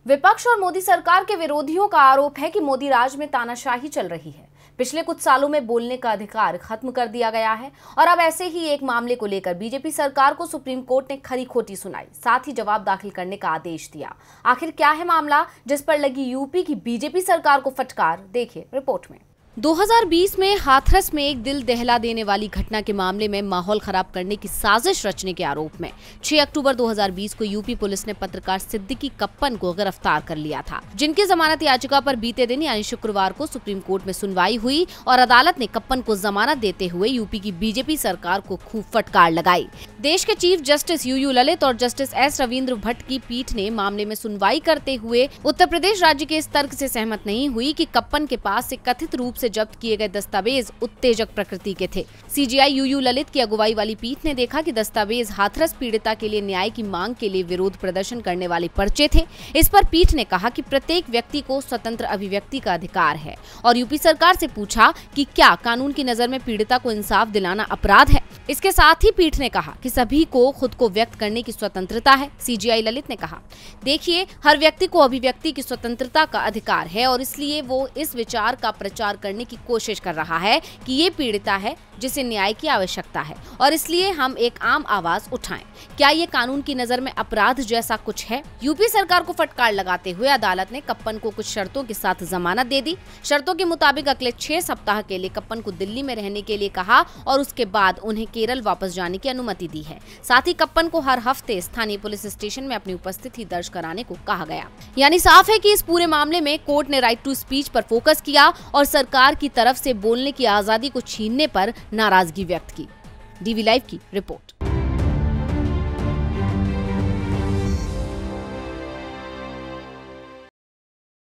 विपक्ष और मोदी सरकार के विरोधियों का आरोप है कि मोदी राज में तानाशाही चल रही है। पिछले कुछ सालों में बोलने का अधिकार खत्म कर दिया गया है और अब ऐसे ही एक मामले को लेकर बीजेपी सरकार को सुप्रीम कोर्ट ने खरी खोटी सुनाई, साथ ही जवाब दाखिल करने का आदेश दिया। आखिर क्या है मामला जिस पर लगी यूपी की बीजेपी सरकार को फटकार, देखिए रिपोर्ट में। 2020 में हाथरस में एक दिल दहला देने वाली घटना के मामले में माहौल खराब करने की साजिश रचने के आरोप में 6 अक्टूबर 2020 को यूपी पुलिस ने पत्रकार सिद्दीकी कप्पन को गिरफ्तार कर लिया था, जिनकी जमानत याचिका पर बीते दिन यानी शुक्रवार को सुप्रीम कोर्ट में सुनवाई हुई और अदालत ने कप्पन को जमानत देते हुए यूपी की बीजेपी सरकार को खूब फटकार लगाई। देश के चीफ जस्टिस यूयू ललित और जस्टिस एस रविंद्र भट्ट की पीठ ने मामले में सुनवाई करते हुए उत्तर प्रदेश राज्य के इस तर्क से सहमत नहीं हुई कि कप्पन के पास से कथित रूप से जब्त किए गए दस्तावेज उत्तेजक प्रकृति के थे। सीजीआई यूयू ललित की अगुवाई वाली पीठ ने देखा कि दस्तावेज हाथरस पीड़िता के लिए न्याय की मांग के लिए विरोध प्रदर्शन करने वाले पर्चे थे। इस पर पीठ ने कहा कि प्रत्येक व्यक्ति को स्वतंत्र अभिव्यक्ति का अधिकार है और यूपी सरकार से पूछा कि क्या कानून की नजर में पीड़िता को इंसाफ दिलाना अपराध है। इसके साथ ही पीठ ने कहा कि सभी को खुद को व्यक्त करने की स्वतंत्रता है। सीजीआई ललित ने कहा, देखिए, हर व्यक्ति को अभिव्यक्ति की स्वतंत्रता का अधिकार है और इसलिए वो इस विचार का प्रचार करने की कोशिश कर रहा है कि ये पीड़िता है जिसे न्याय की आवश्यकता है और इसलिए हम एक आम आवाज उठाएं। क्या ये कानून की नजर में अपराध जैसा कुछ है? यूपी सरकार को फटकार लगाते हुए अदालत ने कप्पन को कुछ शर्तों के साथ जमानत दे दी। शर्तों के मुताबिक अगले 6 सप्ताह के लिए कप्पन को दिल्ली में रहने के लिए कहा और उसके बाद उन्हें केरल वापस जाने की अनुमति दी है। साथ ही कप्पन को हर हफ्ते स्थानीय पुलिस स्टेशन में अपनी उपस्थिति दर्ज कराने को कहा गया। यानी साफ है कि इस पूरे मामले में कोर्ट ने राइट टू स्पीच पर फोकस किया और सरकार की तरफ से बोलने की आजादी को छीनने पर नाराजगी व्यक्त की। डीवी लाइव की रिपोर्ट।